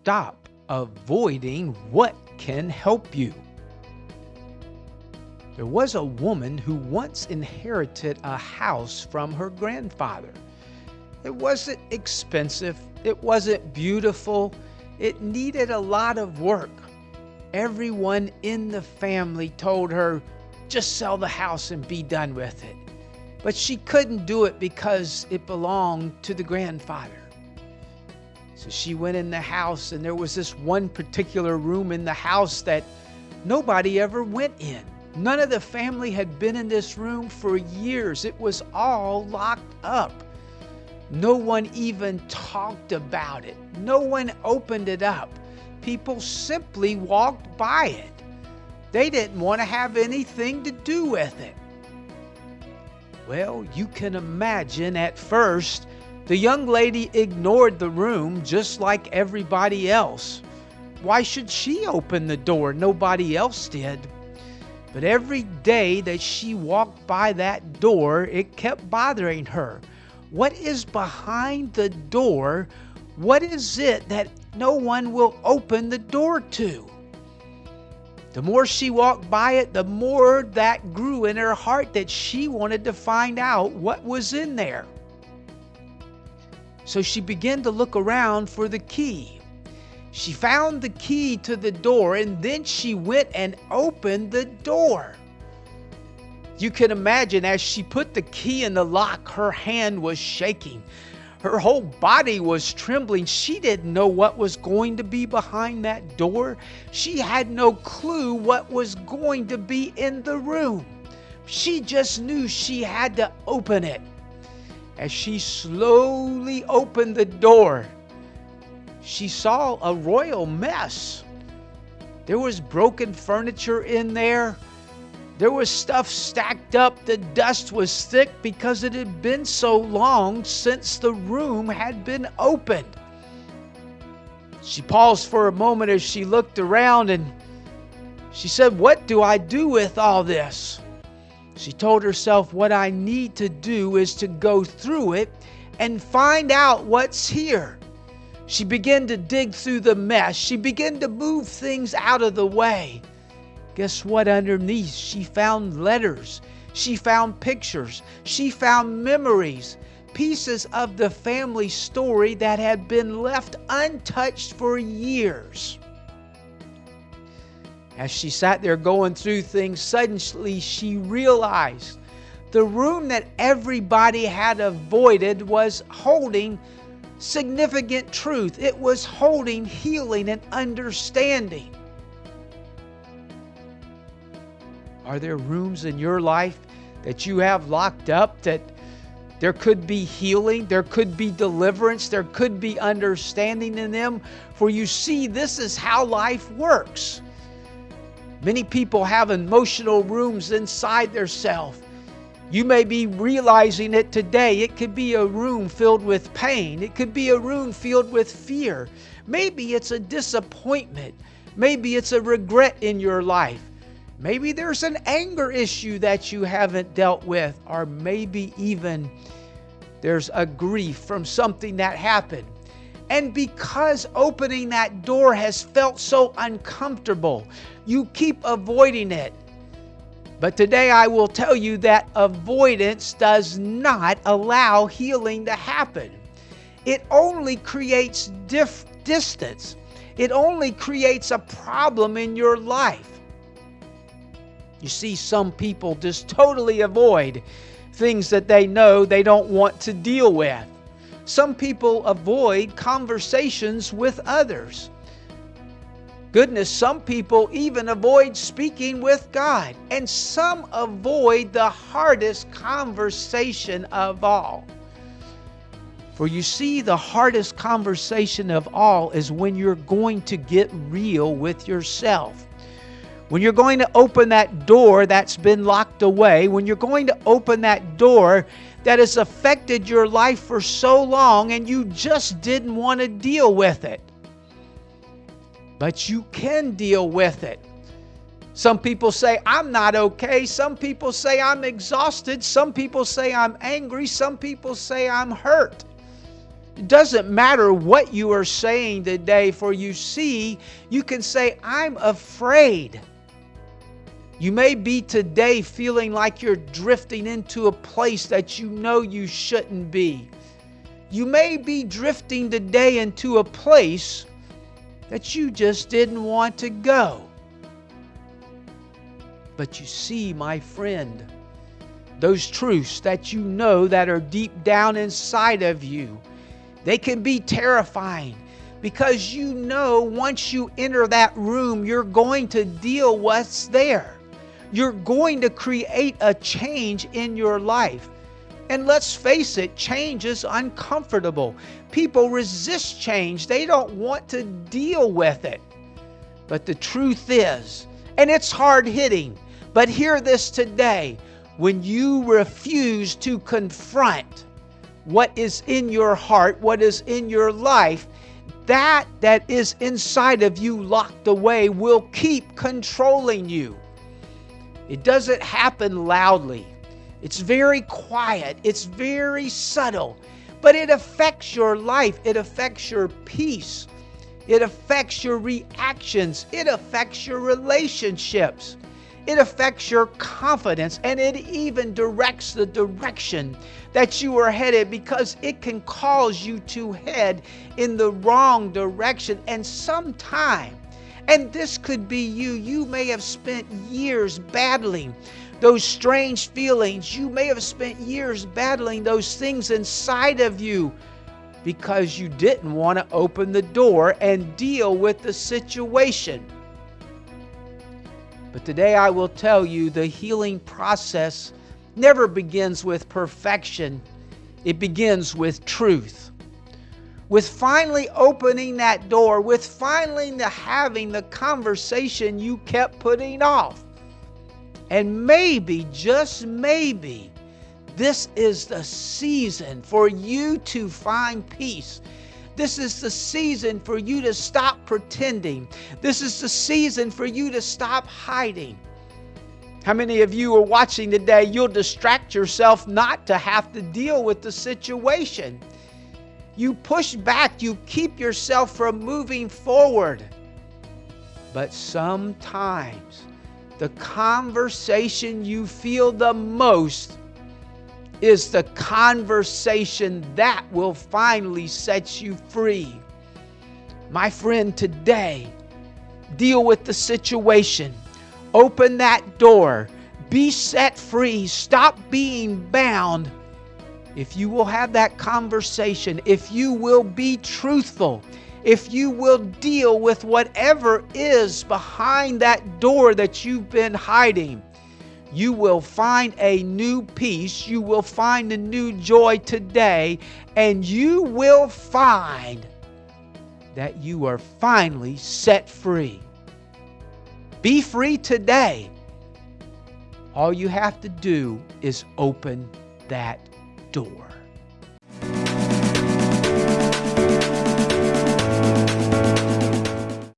stop avoiding what can help you. There was a woman who once inherited a house from her grandfather. It wasn't expensive. It wasn't beautiful. It needed a lot of work. Everyone in the family told her, just sell the house and be done with it. But she couldn't do it because it belonged to the grandfather. So she went in the house, and there was this one particular room in the house that nobody ever went in. None of the family had been in this room for years. It was all locked up. No one even talked about it. No one opened it up. People simply walked by it. They didn't want to have anything to do with it. Well, you can imagine at first, the young lady ignored the room just like everybody else. Why should she open the door? Nobody else did. But every day that she walked by that door, it kept bothering her. What is behind the door? What is it that no one will open the door to? The more she walked by it, the more that grew in her heart that she wanted to find out what was in there. So she began to look around for the key. She found the key to the door, and then she went and opened the door. You can imagine as she put the key in the lock, her hand was shaking. Her whole body was trembling. She didn't know what was going to be behind that door. She had no clue what was going to be in the room. She just knew she had to open it. As she slowly opened the door, she saw a royal mess. There was broken furniture in there. There was stuff stacked up. The dust was thick because it had been so long since the room had been opened. She paused for a moment as she looked around, and she said, "What do I do with all this?" She told herself, what I need to do is to go through it and find out what's here. She began to dig through the mess. She began to move things out of the way. Guess what? Underneath, she found letters. She found pictures. She found memories, pieces of the family story that had been left untouched for years. As she sat there going through things, suddenly she realized the room that everybody had avoided was holding significant truth. It was holding healing and understanding. Are there rooms in your life that you have locked up that there could be healing, there could be deliverance, there could be understanding in them? For you see, this is how life works. Many people have emotional rooms inside their self. You may be realizing it today. It could be a room filled with pain. It could be a room filled with fear. Maybe it's a disappointment. Maybe it's a regret in your life. Maybe there's an anger issue that you haven't dealt with, or maybe even there's a grief from something that happened. And because opening that door has felt so uncomfortable, you keep avoiding it. But today I will tell you that avoidance does not allow healing to happen. It only creates distance. It only creates a problem in your life. You see, some people just totally avoid things that they know they don't want to deal with. Some people avoid conversations with others. Goodness, some people even avoid speaking with God. And some avoid the hardest conversation of all. For you see, the hardest conversation of all is when you're going to get real with yourself. When you're going to open that door that's been locked away, when you're going to open that door that has affected your life for so long and you just didn't want to deal with it. But you can deal with it. Some people say, I'm not okay. Some people say I'm exhausted. Some people say I'm angry. Some people say I'm hurt. It doesn't matter what you are saying today, for you see, you can say, I'm afraid. You may be today feeling like you're drifting into a place that you know you shouldn't be. You may be drifting today into a place that you just didn't want to go. But you see, my friend, those truths that you know that are deep down inside of you, they can be terrifying because you know once you enter that room, you're going to deal with what's there. You're going to create a change in your life. And let's face it, change is uncomfortable. People resist change. They don't want to deal with it. But the truth is, and it's hard hitting, but hear this today, when you refuse to confront what is in your heart, what is in your life, that is inside of you locked away will keep controlling you. It doesn't happen loudly. It's very quiet. It's very subtle. But it affects your life. It affects your peace. It affects your reactions. It affects your relationships. It affects your confidence. And it even directs the direction that you are headed, because it can cause you to head in the wrong direction. And sometime, and this could be you may have spent years battling those strange feelings. You may have spent years battling those things inside of you because you didn't want to open the door and deal with the situation. But today I will tell you, the healing process never begins with perfection. It begins with truth. With finally opening that door, with finally having the conversation you kept putting off. And maybe, just maybe, this is the season for you to find peace. This is the season for you to stop pretending. This is the season for you to stop hiding. How many of you are watching today? You'll distract yourself not to have to deal with the situation. You push back. You keep yourself from moving forward. But sometimes the conversation you feel the most is the conversation that will finally set you free. My friend, today, deal with the situation. Open that door. Be set free. Stop being bound. If you will have that conversation, if you will be truthful, if you will deal with whatever is behind that door that you've been hiding, you will find a new peace. You will find a new joy today, and you will find that you are finally set free. Be free today. All you have to do is open that door.